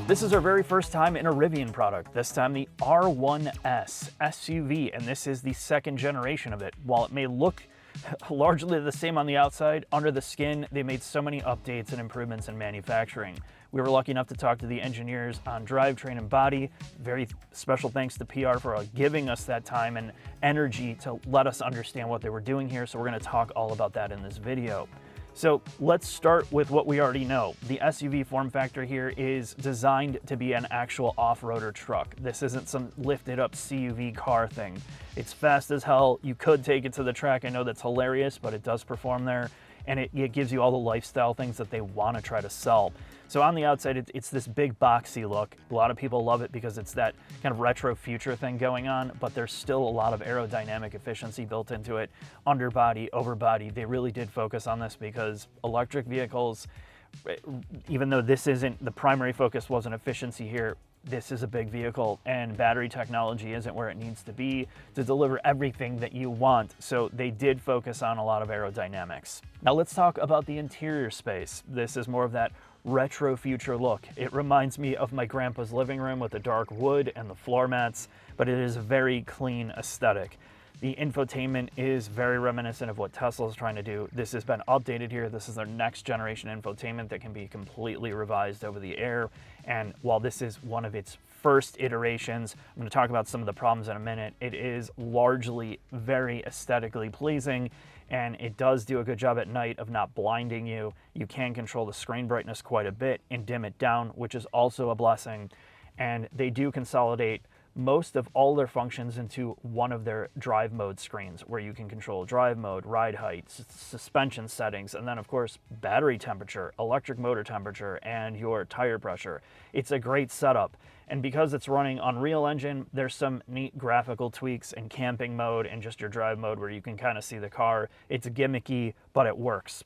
This is our very first time in a Rivian product, this time the R1S SUV, and this is the second generation of it. While it may look largely the same on the outside, under the skin, they made so many updates and improvements in manufacturing. We were lucky enough to talk to the engineers on drivetrain and body. Very special thanks to PR for giving us that time and energy to let us understand what they were doing here, so we're going to talk all about that in this video. So let's start with what we already know. The SUV form factor here is designed to be an actual off-roader truck. This isn't some lifted up CUV car thing. It's fast as hell. You could take it to the track. I know that's hilarious, but it does perform there. And it gives you all the lifestyle things that they want to try to sell. So on the outside, it's this big boxy look. A lot of people love it because it's that kind of retro future thing going on, but there's still a lot of aerodynamic efficiency built into it. Underbody, overbody, they really did focus on this because electric vehicles, even though this isn't, the primary focus wasn't efficiency here, this is a big vehicle and battery technology isn't where it needs to be to deliver everything that you want. So they did focus on a lot of aerodynamics. Now let's talk about the interior space. This is more of that retro future look. It reminds me of my grandpa's living room with the dark wood and the floor mats, but it is a very clean aesthetic. The infotainment is very reminiscent of what Tesla is trying to do. This has been updated here. This is their next generation infotainment that can be completely revised over the air. And while this is one of its first iterations, I'm going to talk about some of the problems in a minute. It is largely very aesthetically pleasing, and it does do a good job at night of not blinding you. You can control the screen brightness quite a bit and dim it down, which is also a blessing. And they do consolidate most of all their functions into one of their drive mode screens, where you can control drive mode, ride height, suspension settings, and then of course battery temperature, electric motor temperature, and your tire pressure. It's a great setup, and because it's running Unreal Engine, there's some neat graphical tweaks in camping mode and just your drive mode where you can kind of see the car. It's gimmicky, but it works.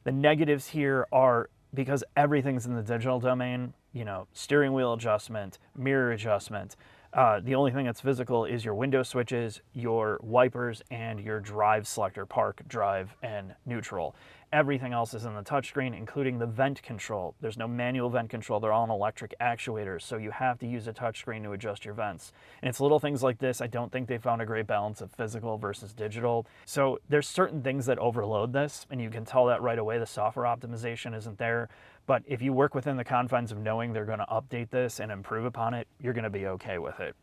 The negatives here are because everything's in the digital domain, you know, steering wheel adjustment, mirror adjustment. The only thing that's physical is your window switches, your wipers, and your drive selector, park, drive, and neutral. Everything else is in the touchscreen, including the vent control. There's no manual vent control. They're all on electric actuators, so you have to use a touchscreen to adjust your vents. And it's little things like this. I don't think they found a great balance of physical versus digital. So there's certain things that overload this, and you can tell that right away. The software optimization isn't there. But if you work within the confines of knowing they're going to update this and improve upon it, you're going to be okay with it.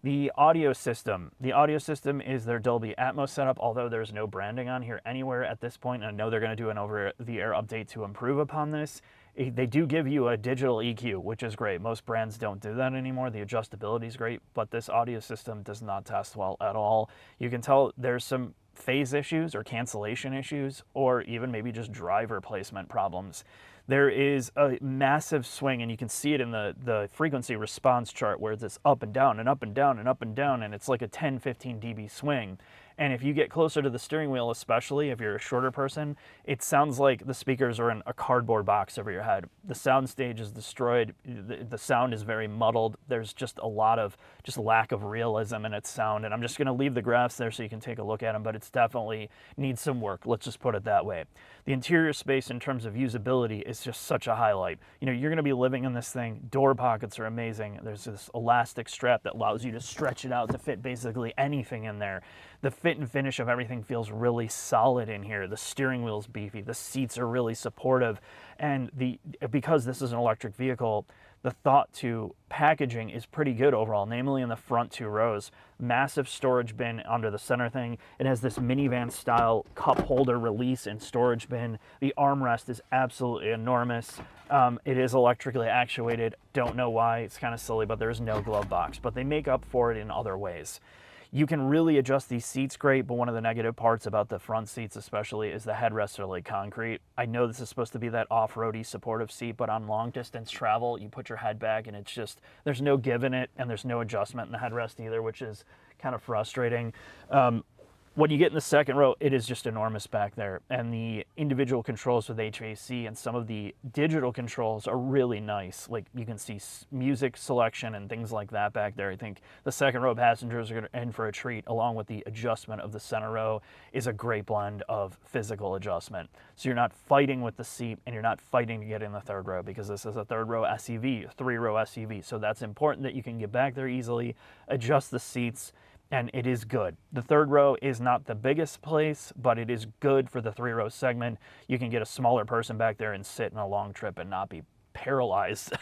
The audio system. The audio system is their Dolby Atmos setup, although there's no branding on here anywhere at this point. And I know they're going to do an over-the-air update to improve upon this. They do give you a digital EQ, which is great. Most brands don't do that anymore. The adjustability is great, but this audio system does not test well at all. You can tell there's some phase issues or cancellation issues, or even maybe just driver placement problems. There is a massive swing, and you can see it in the frequency response chart where it's this up and down and up and down and up and down, and it's like a 10-15 dB swing. And if you get closer to the steering wheel, especially if you're a shorter person, it sounds like the speakers are in a cardboard box over your head. The sound stage is destroyed. The sound is very muddled. There's just a lot of lack of realism in its sound. And I'm just going to leave the graphs there so you can take a look at them, but it's definitely needs some work. Let's just put it that way. The interior space in terms of usability is just such a highlight. You know, you're going to be living in this thing. Door pockets are amazing. There's this elastic strap that allows you to stretch it out to fit basically anything in there. The fit and finish of everything feels really solid in here. The steering wheel's beefy. The seats are really supportive. And because this is an electric vehicle, the thought to packaging is pretty good overall, namely in the front two rows. Massive storage bin under the center thing. It has this minivan style cup holder release and storage bin. The armrest is absolutely enormous. It is electrically actuated. Don't know why. It's kind of silly, but there's no glove box. But they make up for it in other ways. You can really adjust these seats great, but one of the negative parts about the front seats especially is the headrests are like concrete. I know this is supposed to be that off-roady supportive seat, but on long distance travel, you put your head back and it's just, there's no give in it, and there's no adjustment in the headrest either, which is kind of frustrating. When you get in the second row, it is just enormous back there, and the individual controls with HVAC and some of the digital controls are really nice. Like, you can see music selection and things like that back there. I think the second row passengers are in for a treat, along with the adjustment of the center row is a great blend of physical adjustment. So you're not fighting with the seat, and you're not fighting to get in the third row, because this is a third row SUV, a 3-row SUV. So that's important that you can get back there easily, adjust the seats, and it is good. The third row is not the biggest place, but it is good for the 3-row segment. You can get a smaller person back there and sit in a long trip and not be paralyzed.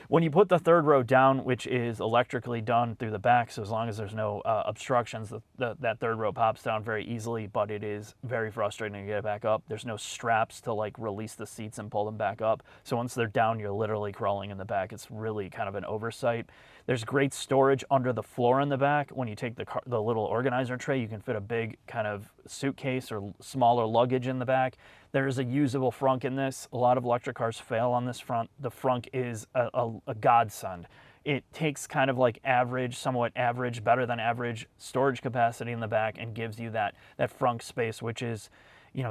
When you put the third row down, which is electrically done through the back, so as long as there's no obstructions, that third row pops down very easily, but it is very frustrating to get it back up. There's no straps to like release the seats and pull them back up. So once they're down, you're literally crawling in the back. It's really kind of an oversight. There's great storage under the floor in the back. When you take the little organizer tray, you can fit a big kind of suitcase or smaller luggage in the back. There is a usable frunk in this. A lot of electric cars fail on this front. The frunk is a godsend. It takes kind of like average, somewhat average, better than average storage capacity in the back and gives you that frunk space, which is,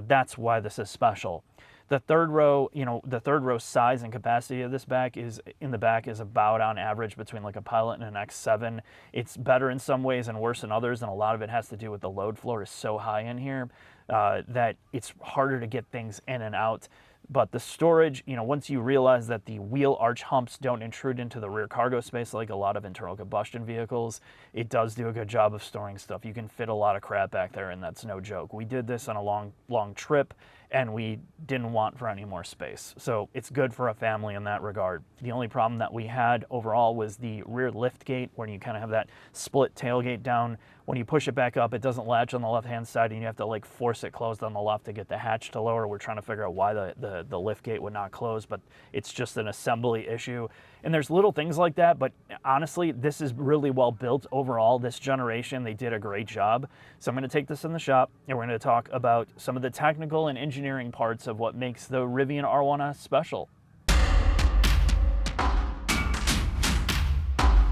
that's why this is special. The third row, the third row size and capacity of this back is about on average between like a Pilot and an X7. It's better in some ways and worse in others, and a lot of it has to do with the load floor is so high in here that it's harder to get things in and out. But the storage, once you realize that the wheel arch humps don't intrude into the rear cargo space like a lot of internal combustion vehicles, it does do a good job of storing stuff. You can fit a lot of crap back there, and that's no joke. We did this on a long trip, and we didn't want for any more space. So it's good for a family in that regard. The only problem that we had overall was the rear lift gate, where you kind of have that split tailgate down. When you push it back up, it doesn't latch on the left-hand side, and you have to like force it closed on the left to get the hatch to lower. We're trying to figure out why the lift gate would not close, but it's just an assembly issue. And there's little things like that, but honestly, this is really well built overall. This generation, they did a great job. So I'm going to take this in the shop, and we're going to talk about some of the technical and engineering parts of what makes the Rivian R1S special.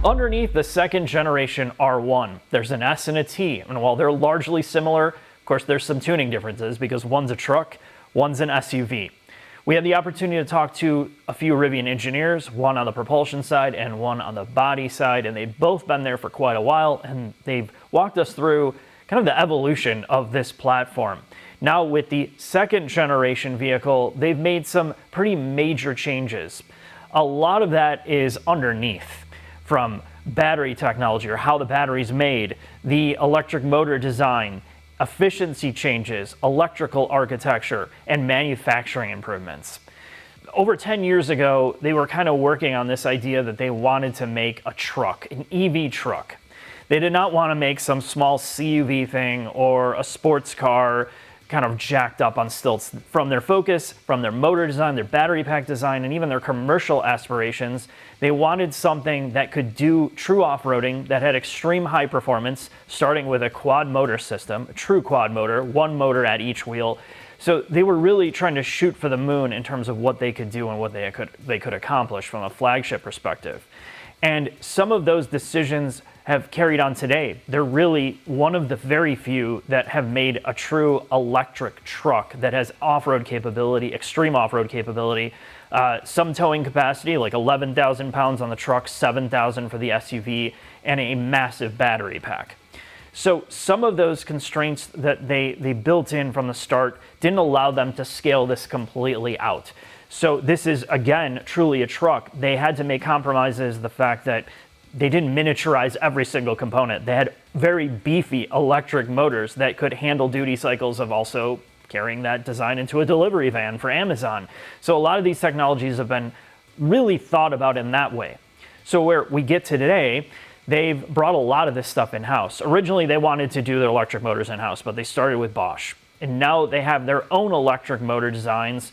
Underneath the second generation R1, there's an S and a T, and while they're largely similar, of course there's some tuning differences because one's a truck, one's an SUV. We had the opportunity to talk to a few Rivian engineers, one on the propulsion side and one on the body side, and they've both been there for quite a while, and they've walked us through kind of the evolution of this platform. Now with the second generation vehicle, they've made some pretty major changes. A lot of that is underneath, from battery technology or how the battery's made, the electric motor design, efficiency changes, electrical architecture, and manufacturing improvements. Over 10 years ago, they were kind of working on this idea that they wanted to make a truck, an EV truck. They did not want to make some small CUV thing or a sports car kind of jacked up on stilts. From their focus, from their motor design, their battery pack design, and even their commercial aspirations, they wanted something that could do true off-roading, that had extreme high performance, starting with a quad motor system, a true quad motor, one motor at each wheel. So they were really trying to shoot for the moon in terms of what they could do and what they could accomplish from a flagship perspective. And some of those decisions have carried on today. They're really one of the very few that have made a true electric truck that has off-road capability, extreme off-road capability, some towing capacity, like 11,000 pounds on the truck, 7,000 for the SUV, and a massive battery pack. So some of those constraints that they built in from the start didn't allow them to scale this completely out. So this is, again, truly a truck. They had to make compromises, the fact that they didn't miniaturize every single component. They had very beefy electric motors that could handle duty cycles of also carrying that design into a delivery van for Amazon. So a lot of these technologies have been really thought about in that way. So where we get to today, they've brought a lot of this stuff in-house. Originally, they wanted to do their electric motors in-house, but they started with Bosch. And now they have their own electric motor designs,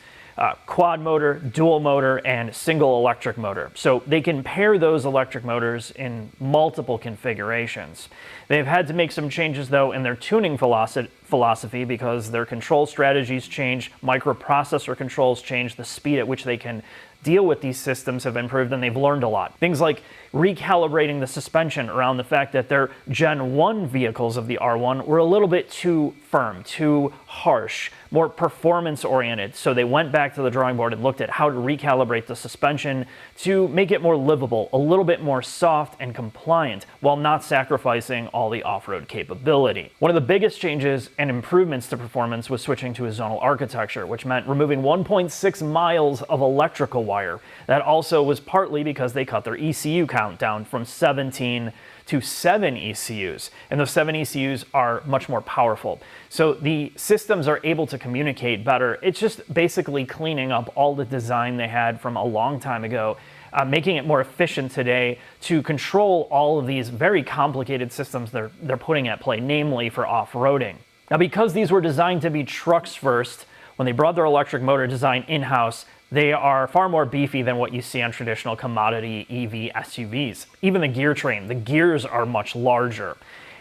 quad motor, dual motor, and single electric motor. So they can pair those electric motors in multiple configurations. They've had to make some changes, though, in their tuning philosophy because their control strategies change, microprocessor controls change, the speed at which they can deal with these systems have improved, and they've learned a lot. Things like recalibrating the suspension around the fact that their Gen 1 vehicles of the R1 were a little bit too firm, too harsh, more performance oriented. So they went back to the drawing board and looked at how to recalibrate the suspension to make it more livable, a little bit more soft and compliant, while not sacrificing all the off-road capability. One of the biggest changes and improvements to performance was switching to a zonal architecture, which meant removing 1.6 miles of electrical wire. That also was partly because they cut their ECU count down from 17 to 7 ECUs, and those 7 ECUs are much more powerful. So the systems are able to communicate better. It's just basically cleaning up all the design they had from a long time ago, making it more efficient today to control all of these very complicated systems they're putting at play, namely for off-roading. Now, because these were designed to be trucks first, when they brought their electric motor design in-house, they are far more beefy than what you see on traditional commodity EV SUVs. Even the gear train, the gears are much larger.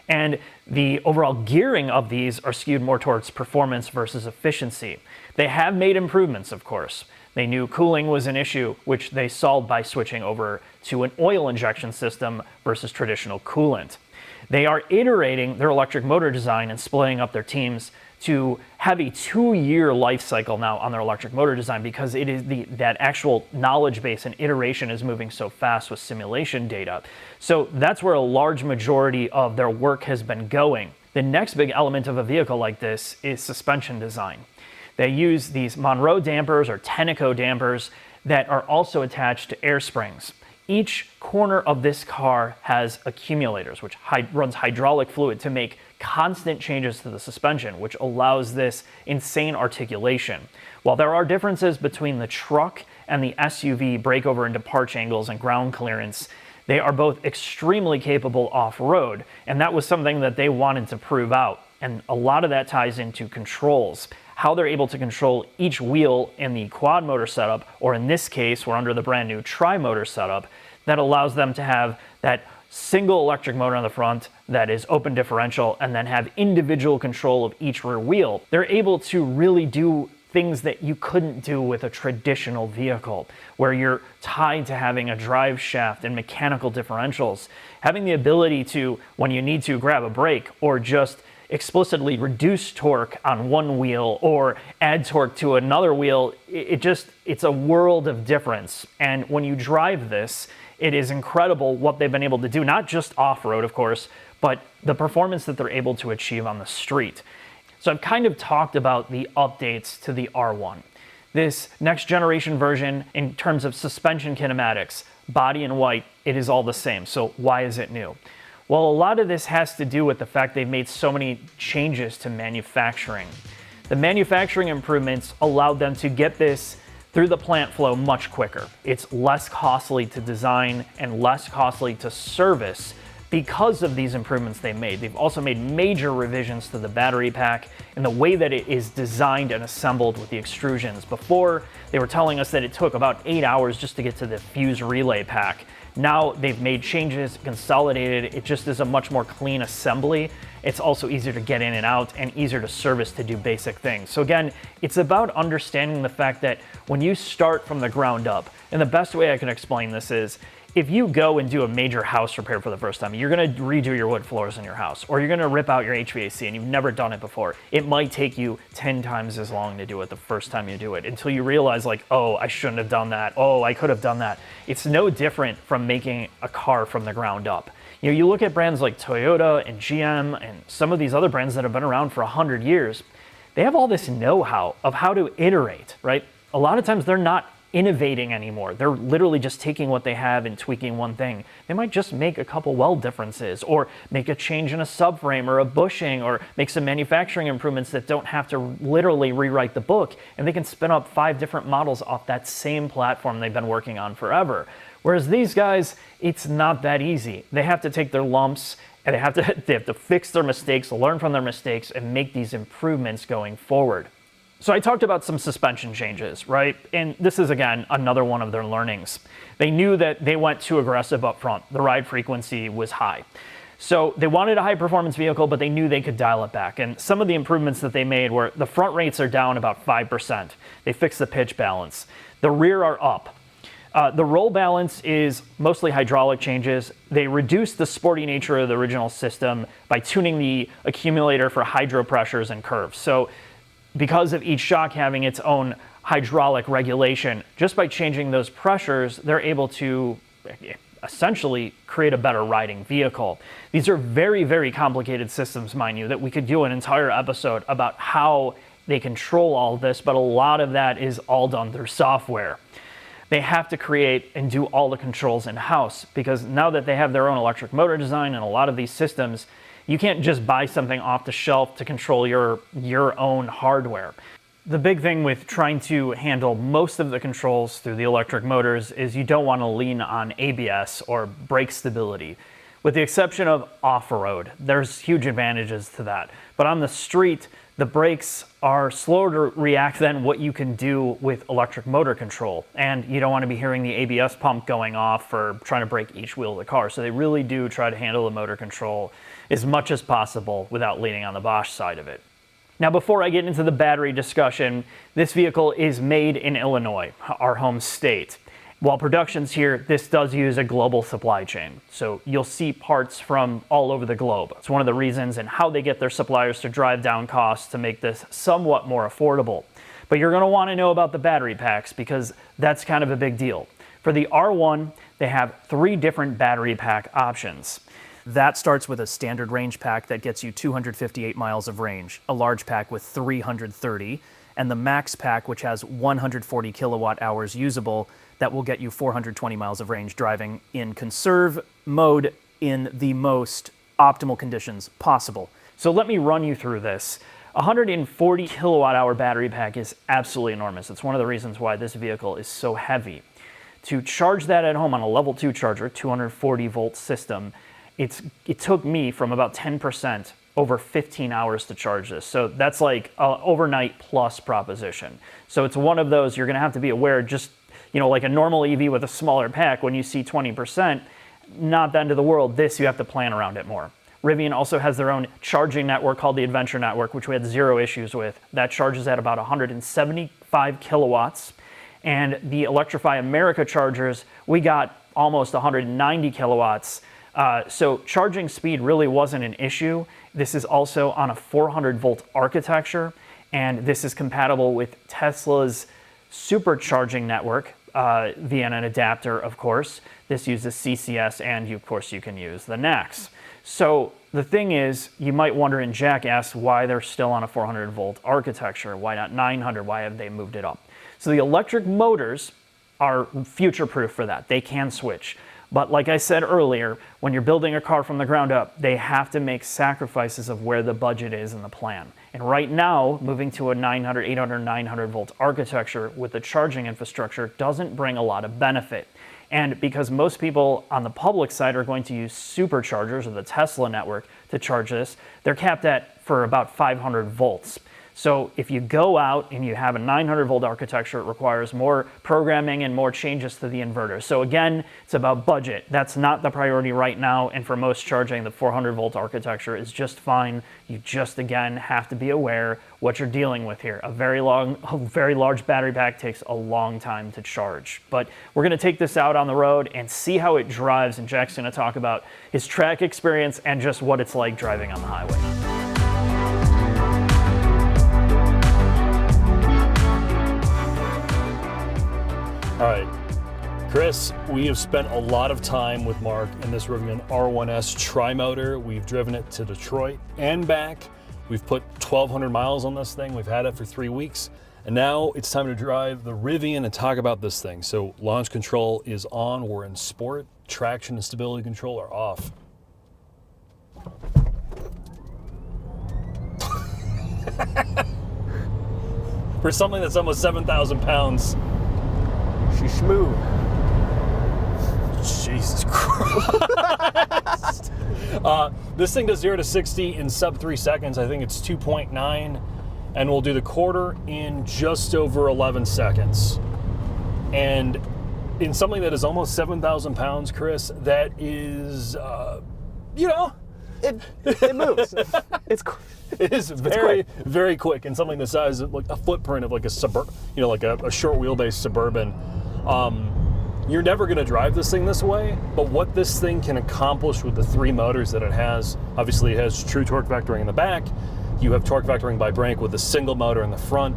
And the overall gearing of these are skewed more towards performance versus efficiency. They have made improvements, of course. They knew cooling was an issue, which they solved by switching over to an oil injection system versus traditional coolant. They are iterating their electric motor design and splitting up their teams to have a 2-year life cycle now on their electric motor design, because it is that actual knowledge base and iteration is moving so fast with simulation data. So that's where a large majority of their work has been going. The next big element of a vehicle like this is suspension design. They use these Monroe dampers or Tenneco dampers that are also attached to air springs. Each corner of this car has accumulators, which runs hydraulic fluid to make constant changes to the suspension, which allows this insane articulation. While there are differences between the truck and the SUV breakover and departure angles and ground clearance, they are both extremely capable off-road, and that was something that they wanted to prove out. And a lot of that ties into controls, how they're able to control each wheel in the quad motor setup, or in this case, we're under the brand new Tri-Motor setup, that allows them to have that single electric motor on the front that is open differential and then have individual control of each rear wheel. They're able to really do things that you couldn't do with a traditional vehicle, where you're tied to having a drive shaft and mechanical differentials. Having the ability to, when you need to, grab a brake or just explicitly reduce torque on one wheel or add torque to another wheel, it's a world of difference. And when you drive this, it is incredible what they've been able to do, not just off-road, of course, but the performance that they're able to achieve on the street. So I've kind of talked about the updates to the R1. This next generation version, in terms of suspension kinematics, body and white, it is all the same. So why is it new? Well, a lot of this has to do with the fact they've made so many changes to manufacturing. The manufacturing improvements allowed them to get this through the plant flow much quicker. It's less costly to design and less costly to service because of these improvements they made. They've also made major revisions to the battery pack and the way that it is designed and assembled with the extrusions. Before, they were telling us that it took about 8 hours just to get to the fuse relay pack. Now they've made changes, consolidated, it just is a much more clean assembly. It's also easier to get in and out and easier to service to do basic things. So again, it's about understanding the fact that when you start from the ground up, and the best way I can explain this is, if you go and do a major house repair for the first time, you're gonna redo your wood floors in your house, or you're gonna rip out your HVAC and you've never done it before. It might take you 10 times as long to do it the first time you do it, until you realize like, oh, I shouldn't have done that. Oh, I could have done that. It's no different from making a car from the ground up. You know, you look at brands like Toyota and GM and some of these other brands that have been around for 100 years, they have all this know-how of how to iterate, right? A lot of times they're not innovating anymore. They're literally just taking what they have and tweaking one thing. They might just make a couple weld differences, or make a change in a subframe or a bushing, or make some manufacturing improvements that don't have to literally rewrite the book, and they can spin up 5 different models off that same platform they've been working on forever. Whereas these guys, it's not that easy. They have to take their lumps and they have to fix their mistakes, learn from their mistakes, and make these improvements going forward. So I talked about some suspension changes, right? And this is, again, another one of their learnings. They knew that they went too aggressive up front. The ride frequency was high. So they wanted a high performance vehicle, but they knew they could dial it back. And some of the improvements that they made were the front rates are down about 5%. They fixed the pitch balance. The rear are up. The roll balance is mostly hydraulic changes. They reduce the sporty nature of the original system by tuning the accumulator for hydro pressures and curves. So because of each shock having its own hydraulic regulation, just by changing those pressures, they're able to essentially create a better riding vehicle. These are very, very complicated systems, mind you, that we could do an entire episode about how they control all this, but a lot of that is all done through software. They have to create and do all the controls in-house, because now that they have their own electric motor design and a lot of these systems, you can't just buy something off the shelf to control your own hardware. The big thing with trying to handle most of the controls through the electric motors is you don't want to lean on ABS or brake stability. With the exception of off-road, there's huge advantages to that. But on the street, the brakes are slower to react than what you can do with electric motor control. And you don't want to be hearing the ABS pump going off or trying to brake each wheel of the car. So they really do try to handle the motor control as much as possible without leaning on the Bosch side of it. Now, before I get into the battery discussion, this vehicle is made in Illinois, our home state. While production's here, this does use a global supply chain. So you'll see parts from all over the globe. It's one of the reasons and how they get their suppliers to drive down costs to make this somewhat more affordable. But you're gonna wanna know about the battery packs, because that's kind of a big deal. For the R1, they have 3 different battery pack options. That starts with a standard range pack that gets you 258 miles of range, a large pack with 330, and the max pack, which has 140 kilowatt hours usable, that will get you 420 miles of range driving in conserve mode in the most optimal conditions possible. So let me run you through this. A 140 kilowatt hour battery pack is absolutely enormous. It's one of the reasons why this vehicle is so heavy. To charge that at home on a level 2 charger, 240 volt system, it took me from about 10% over 15 hours to charge this. So that's like an overnight plus proposition. So it's one of those you're gonna have to be aware, just, you know, like a normal EV with a smaller pack, when you see 20%, not the end of the world. This, you have to plan around it more. Rivian also has their own charging network called the Adventure Network, which we had 0 issues with. That charges at about 175 kilowatts. And the Electrify America chargers, we got almost 190 kilowatts. So charging speed really wasn't an issue. This is also on a 400 volt architecture, and this is compatible with Tesla's supercharging network via an adapter, of course. This uses CCS, and of course you can use the NACS. So the thing is, you might wonder, and Jack asked why they're still on a 400 volt architecture. Why not 900? Why have they moved it up? So the electric motors are future-proof for that. They can switch. But like I said earlier, when you're building a car from the ground up, they have to make sacrifices of where the budget is in the plan. And right now, moving to a 900, 800, 900 volt architecture with the charging infrastructure doesn't bring a lot of benefit. And because most people on the public side are going to use superchargers or the Tesla network to charge this, they're capped at for about 500 volts. So if you go out and you have a 900 volt architecture, it requires more programming and more changes to the inverter. So again, it's about budget. That's not the priority right now. And for most charging, the 400 volt architecture is just fine. You just, again, have to be aware what you're dealing with here. A very large battery pack takes a long time to charge. But we're gonna take this out on the road and see how it drives. And Jack's gonna talk about his track experience and just what it's like driving on the highway. All right, Chris, we have spent a lot of time with Mark in this Rivian R1S Tri-Motor. We've driven it to Detroit and back. We've put 1,200 miles on this thing. We've had it for 3 weeks. And now it's time to drive the Rivian and talk about this thing. So launch control is on. We're in sport. Traction and stability control are off. For something that's almost 7,000 pounds, she's smooth. Jesus Christ. This thing does 0 to 60 in sub 3 seconds. I think it's 2.9. And we'll do the quarter in just over 11 seconds. And in something that is almost 7,000 pounds, Chris, that is, you know. It moves. It is very, very quick, and something the size of like a footprint of like a like a short wheelbase Suburban. you're never going to drive this thing this way, but what this thing can accomplish with the 3 motors that it has, obviously it has true torque vectoring in the back, you have torque vectoring by brake with a single motor in the front.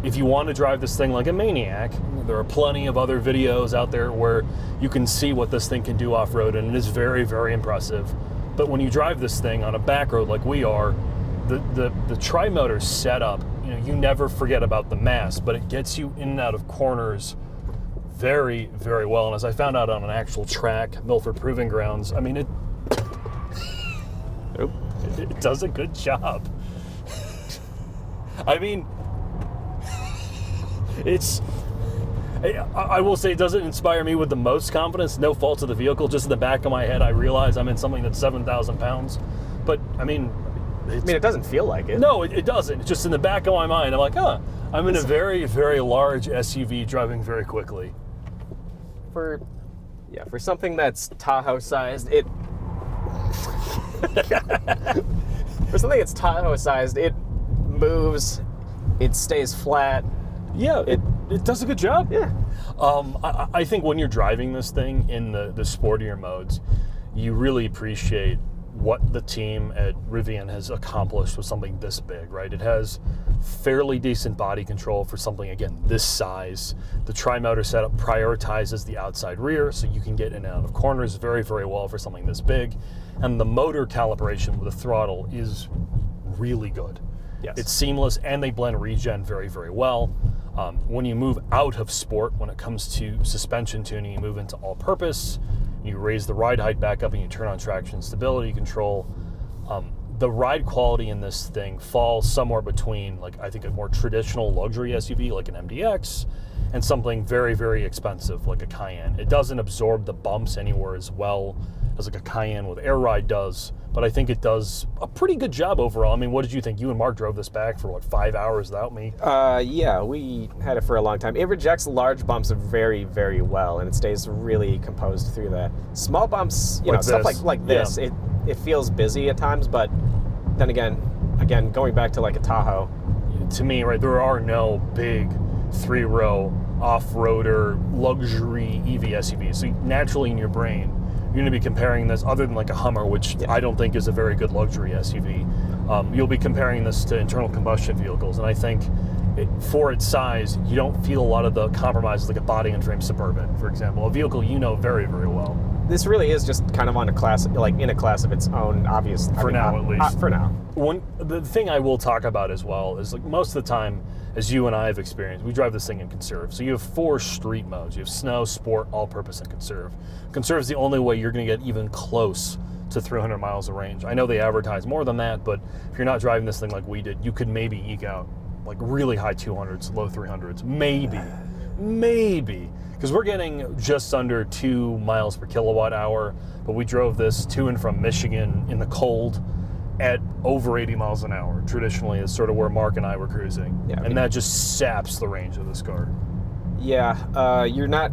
If you want to drive this thing like a maniac, there are plenty of other videos out there where you can see what this thing can do off-road, and it is very, very impressive. But when you drive this thing on a back road like we are, the Tri-Motor setup, you never forget about the mass, but it gets you in and out of corners very, very well. And as I found out on an actual track, Milford Proving Grounds, I mean, it does a good job. I mean, I will say it doesn't inspire me with the most confidence. No fault of the vehicle. Just in the back of my head, I realize I'm in something that's 7,000 pounds. But I mean, it doesn't feel like it. No, it doesn't. It's just in the back of my mind. I'm like, I'm in a very, very large SUV driving very quickly. For something that's Tahoe sized, for something that's Tahoe sized, it moves, it stays flat. Yeah, it does a good job. Yeah. I think when you're driving this thing in the sportier modes, you really appreciate what the team at Rivian has accomplished with something this big, right? It has fairly decent body control for something, again, this size. The Tri-Motor setup prioritizes the outside rear, so you can get in and out of corners very, very well for something this big. And the motor calibration with the throttle is really good. Yes. It's seamless, and they blend regen very, very well. When you move out of sport, when it comes to suspension tuning, you move into all-purpose, you raise the ride height back up, and you turn on traction stability control. The ride quality in this thing falls somewhere between, like, I think a more traditional luxury SUV like an MDX and something very, very expensive like a Cayenne. It doesn't absorb the bumps anywhere as well as like a Cayenne with Air Ride does, but I think it does a pretty good job overall. I mean, what did you think? You and Mark drove this back for, 5 hours without me? Yeah, we had it for a long time. It rejects large bumps very, very well, and it stays really composed through that. Small bumps, stuff like this, yeah. It feels busy at times, but then again, going back to like a Tahoe. To me, right, there are no big 3-row off-roader luxury EV SUVs. So naturally in your brain, you're going to be comparing this, other than like a Hummer, which I don't think is a very good luxury SUV. You'll be comparing this to internal combustion vehicles, and I think for its size, you don't feel a lot of the compromises like a body and frame Suburban, for example, a vehicle very, very well. This really is just kind of on a class, like in a class of its own, obviously. For now, at least. For now. The thing I will talk about as well is, like, most of the time, as you and I have experienced, we drive this thing in Conserve. So you have 4 street modes. You have Snow, Sport, All-Purpose, and Conserve. Conserve is the only way you're going to get even close to 300 miles of range. I know they advertise more than that, but if you're not driving this thing like we did, you could maybe eke out like really high 200s, low 300s, maybe. Because we're getting just under 2 miles per kilowatt hour, but we drove this to and from Michigan in the cold at over 80 miles an hour. Traditionally is sort of where Mark and I were cruising. Yeah, and that just saps the range of this car. Yeah, you're not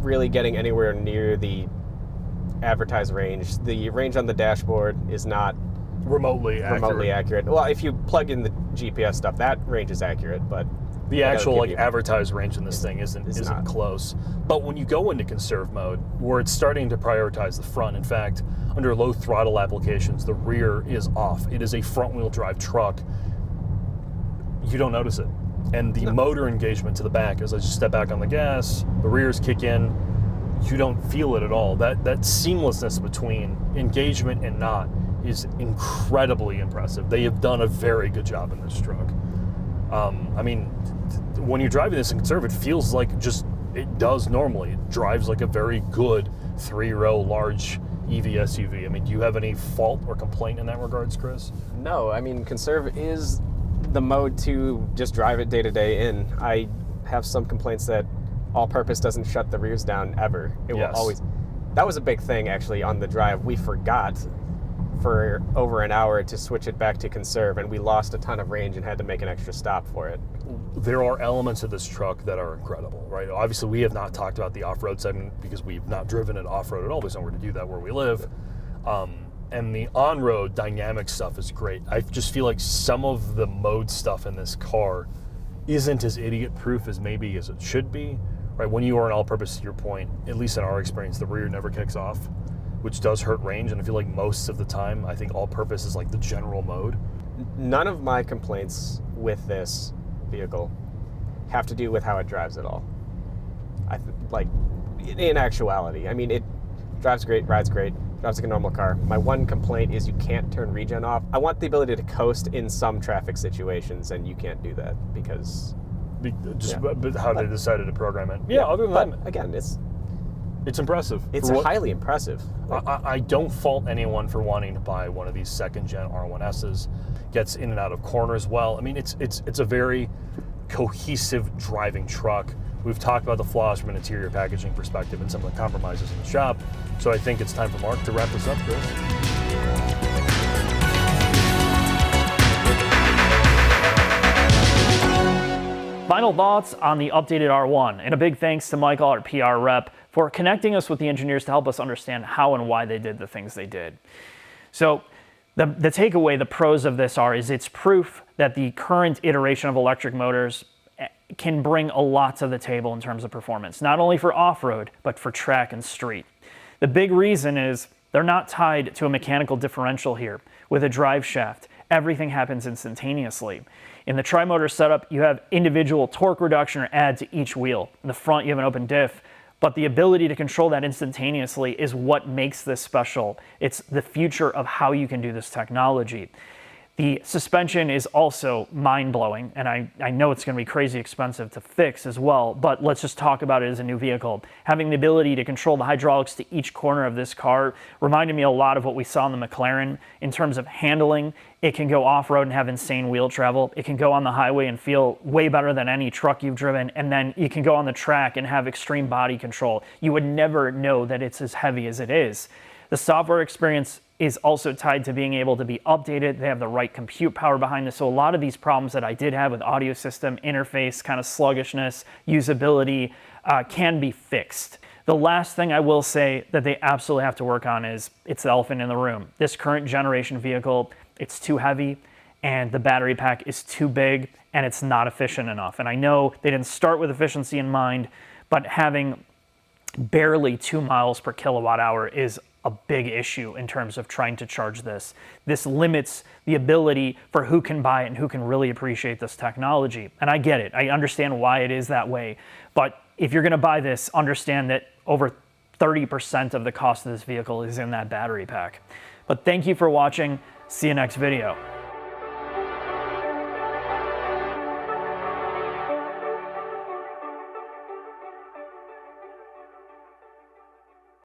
really getting anywhere near the advertised range. The range on the dashboard is not remotely accurate. Well, if you plug in the GPS stuff, that range is accurate, but the actual advertised range in this thing isn't close. But when you go into Conserve mode, where it's starting to prioritize the front, in fact, under low throttle applications, the rear is off. It is a front-wheel drive truck. You don't notice it. And the motor engagement to the back, as I just step back on the gas, the rears kick in, you don't feel it at all. That seamlessness between engagement and not is incredibly impressive. They have done a very good job in this truck. I mean, when you're driving this in Conserve, it feels like just it does normally. It drives like a very good 3-row large EV SUV. I mean, do you have any fault or complaint in that regards, Chris? No, I mean, Conserve is the mode to just drive it day to day in. I have some complaints that All-Purpose doesn't shut the rears down ever. It will always. That was a big thing actually on the drive. We forgot for over an hour to switch it back to Conserve, and we lost a ton of range and had to make an extra stop for it. There are elements of this truck that are incredible, right? Obviously, we have not talked about the off-road segment because we've not driven it off-road at all. There's nowhere to do that where we live. And the on-road dynamic stuff is great. I just feel like some of the mode stuff in this car isn't as idiot-proof as maybe as it should be, right? When you are an all-purpose, to your point, at least in our experience, the rear never kicks off, which does hurt range. And I feel like most of the time, I think all-purpose is like the general mode. None of my complaints with this vehicle have to do with how it drives at all. Like, in actuality, I mean, it drives great, rides great, drives like a normal car. My one complaint is you can't turn regen off. I want the ability to coast in some traffic situations, and you can't do that because... But how they decided to program it. Yeah, other than that, again, it's impressive. It's highly impressive. I don't fault anyone for wanting to buy one of these second-gen R1Ss. Gets in and out of corners well. I mean, it's a very cohesive driving truck. We've talked about the flaws from an interior packaging perspective and some of the compromises in the shop. So I think it's time for Mark to wrap this up, Chris. Final thoughts on the updated R1, and a big thanks to Michael, our PR rep, for connecting us with the engineers to help us understand how and why they did the things they did. So the takeaway, the pros of this is it's proof that the current iteration of electric motors can bring a lot to the table in terms of performance, not only for off-road, but for track and street. The big reason is they're not tied to a mechanical differential here. With a drive shaft, everything happens instantaneously. In the Tri-Motor setup, you have individual torque reduction or add to each wheel. In the front, you have an open diff, but the ability to control that instantaneously is what makes this special. It's the future of how you can do this technology. The suspension is also mind-blowing, and I know it's going to be crazy expensive to fix as well, but let's just talk about it as a new vehicle. Having the ability to control the hydraulics to each corner of this car reminded me a lot of what we saw in the McLaren in terms of handling. It can go off-road and have insane wheel travel. It can go on the highway and feel way better than any truck you've driven, and then you can go on the track and have extreme body control. You would never know that it's as heavy as it is. The software experience is also tied to being able to be updated. They have the right compute power behind this. So a lot of these problems that I did have with audio system, interface, kind of sluggishness, usability, can be fixed. The last thing I will say that they absolutely have to work on is it's the elephant in the room. This current generation vehicle, it's too heavy and the battery pack is too big and it's not efficient enough. And I know they didn't start with efficiency in mind, but having barely 2 miles per kilowatt hour is a big issue in terms of trying to charge this. This limits the ability for who can buy it and who can really appreciate this technology. And I get it. I understand why it is that way. But if you're going to buy this, understand that over 30% of the cost of this vehicle is in that battery pack. But thank you for watching. See you next video.